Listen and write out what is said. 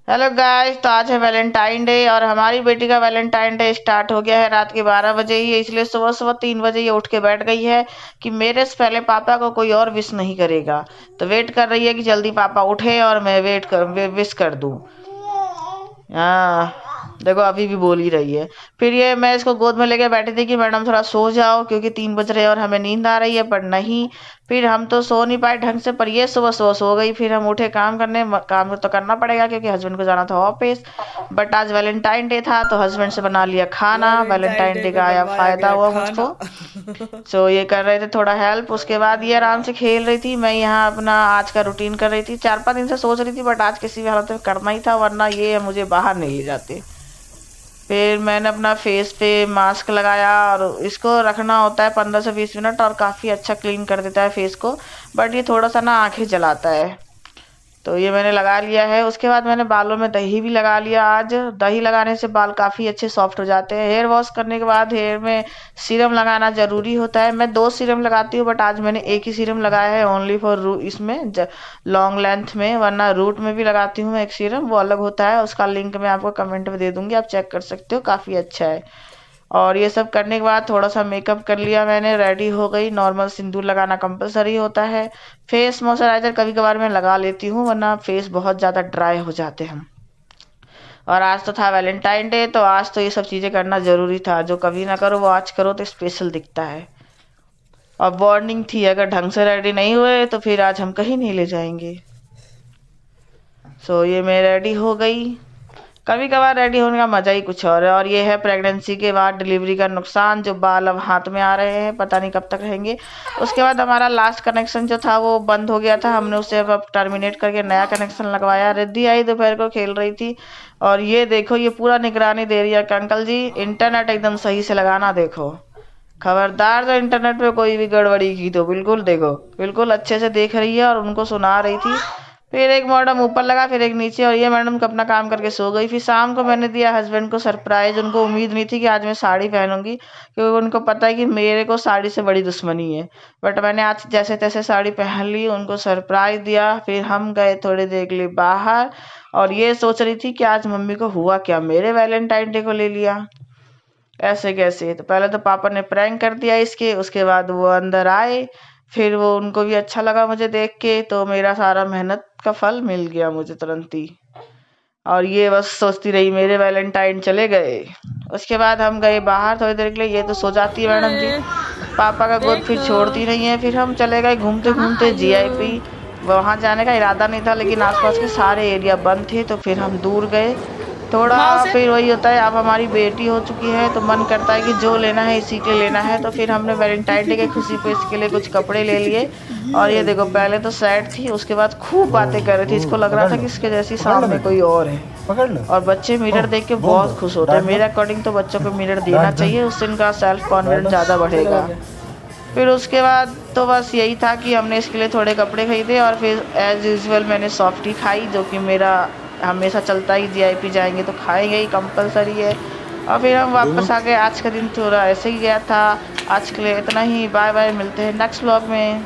Hello guys, तो आज है वैलेंटाइन डे और हमारी बेटी का वैलेंटाइन डे स्टार्ट हो गया है रात के 12 बजे ही, इसलिए सुबह सुबह 3 बजे ये उठ के बैठ गई है कि मेरे से पहले पापा को कोई और विश नहीं करेगा। तो वेट कर रही है कि जल्दी पापा उठे और मैं विश कर दूं। हाँ, देखो अभी भी बोल ही रही है। फिर ये मैं इसको गोद में लेके बैठी थी कि मैडम थोड़ा सो जाओ क्योंकि 3 बज रहे हैं और हमें नींद आ रही है, पर नहीं। फिर हम तो सो नहीं पाए ढंग से, पर ये सुबह सुबह सो गई। फिर हम उठे काम करने, काम तो करना पड़ेगा क्योंकि हस्बैंड को जाना था ऑफिस। बट आज वैलेंटाइन डे था तो हस्बैंड से बना लिया खाना। वैलेंटाइन वैलेंटाइन डे डे पे का आया बनवाया फायदा गया हुआ खाना। मुझको। सो ये कर रहे थे थोड़ा हेल्प। उसके बाद ये आराम से खेल रही थी, मैं यहाँ अपना आज का रूटीन कर रही थी। 4 5 दिन से सोच रही थी, बट आज किसी भी हालत में करना ही था, वरना ये मुझे बाहर नहीं ले जाते। फिर मैंने अपना फेस पे मास्क लगाया और इसको रखना होता है 15 से 20 मिनट और काफ़ी अच्छा क्लीन कर देता है फेस को। बट ये थोड़ा सा ना आंखें जलाता है। तो ये मैंने लगा लिया है। उसके बाद मैंने बालों में दही भी लगा लिया आज। दही लगाने से बाल काफ़ी अच्छे सॉफ्ट हो जाते हैं। हेयर वॉश करने के बाद हेयर में सीरम लगाना ज़रूरी होता है। मैं 2 सीरम लगाती हूँ, बट आज मैंने एक ही सीरम लगाया है, ओनली फॉर रू इसमें लॉन्ग लेंथ में। वरना रूट में भी लगाती हूँ मैं एक सीरम, वो अलग होता है। उसका लिंक मैं आपको कमेंट में दे दूंगी, आप चेक कर सकते हो, काफ़ी अच्छा है। और ये सब करने के बाद थोड़ा सा मेकअप कर लिया मैंने, रेडी हो गई। नॉर्मल सिंदूर लगाना कंपलसरी होता है। फेस मॉइस्चराइजर कभी कभार मैं लगा लेती हूँ, वरना फेस बहुत ज़्यादा ड्राई हो जाते हैं। और आज तो था वैलेंटाइन डे, तो आज तो ये सब चीज़ें करना ज़रूरी था। जो कभी ना करो वो आज करो तो स्पेशल दिखता है। और वार्निंग थी, अगर ढंग से रेडी नहीं हुए तो फिर आज हम कहीं नहीं ले जाएंगे। सो ये मैं रेडी हो गई। कभी कभार रेडी होने का मजा ही कुछ और है। और ये है प्रेगनेंसी के बाद डिलीवरी का नुकसान, जो बाल अब हाथ में आ रहे हैं, पता नहीं कब तक रहेंगे। उसके बाद हमारा लास्ट कनेक्शन जो था वो बंद हो गया था, हमने उसे अब टर्मिनेट करके नया कनेक्शन लगवाया। रिद्धि आई दोपहर को, खेल रही थी। और ये देखो, ये पूरा निगरानी दे रही है कि अंकल जी इंटरनेट एकदम सही से लगाना। देखो, खबरदार जो इंटरनेट पे कोई भी गड़बड़ी की तो बिल्कुल देखो, बिल्कुल अच्छे से देख रही है और उनको सुना रही थी। फिर एक मॉडम ऊपर लगा, फिर एक नीचे, और ये मैडम को अपना काम करके सो गई। फिर शाम को मैंने दिया हस्बैंड को सरप्राइज। उनको उम्मीद नहीं थी कि आज मैं साड़ी पहनूंगी, क्योंकि उनको पता है कि मेरे को साड़ी से बड़ी दुश्मनी है। बट मैंने आज जैसे तैसे साड़ी पहन ली, उनको सरप्राइज दिया। फिर हम गए थोड़ी देर के लिए बाहर। और ये सोच रही थी कि आज मम्मी को हुआ क्या, मेरे वैलेंटाइन डे को ले लिया, ऐसे कैसे। तो पहले तो पापा ने प्रैंक कर दिया इसके, उसके बाद वो अंदर आए। फिर वो उनको भी अच्छा लगा मुझे देख के, तो मेरा सारा मेहनत का फल मिल गया मुझे तुरंत ही। और ये बस सोचती रही मेरे वैलेंटाइन चले गए। उसके बाद हम गए बाहर थोड़ी देर के लिए। ये तो सो जाती है मैडम जी, अरे पापा का गोद फिर देखो छोड़ती नहीं है। फिर हम चले गए घूमते कहाँ घूमते आई हो। जीआईपी। वहां जाने का इरादा नहीं था, लेकिन आसपास के सारे एरिया बंद थे, तो फिर हम दूर गए थोड़ा। घुमाओ से। फिर वही होता है, अब हमारी बेटी हो चुकी है तो मन करता है कि जो लेना है इसी के लिए लेना है। तो फिर हमने वैलेंटाइन डे की खुशी पे इसके लिए कुछ कपड़े ले लिए। और ये देखो, पहले तो सैड थी, उसके बाद खूब बातें कर रही थी। इसको लग रहा था कि इसके जैसी सामने कोई और है। और बच्चे मिरर देख के बहुत खुश होते हैं। मेरे अकॉर्डिंग तो बच्चों को मिरर देना चाहिए, उससे इनका सेल्फ कॉन्फिडेंस ज़्यादा बढ़ेगा। फिर उसके बाद तो बस यही था कि हमने इसके लिए थोड़े कपड़े खरीदे। और फिर एज यूजुअल मैंने सॉफ्टी खाई, जो कि मेरा हमेशा चलता ही, जीआईपी जाएंगे तो खाएंगे ही, कंपलसरी है। और फिर हम वापस आ गए। आज का दिन थोड़ा ऐसे ही गया था। आज के लिए इतना ही, बाय बाय, मिलते हैं नेक्स्ट व्लॉग में।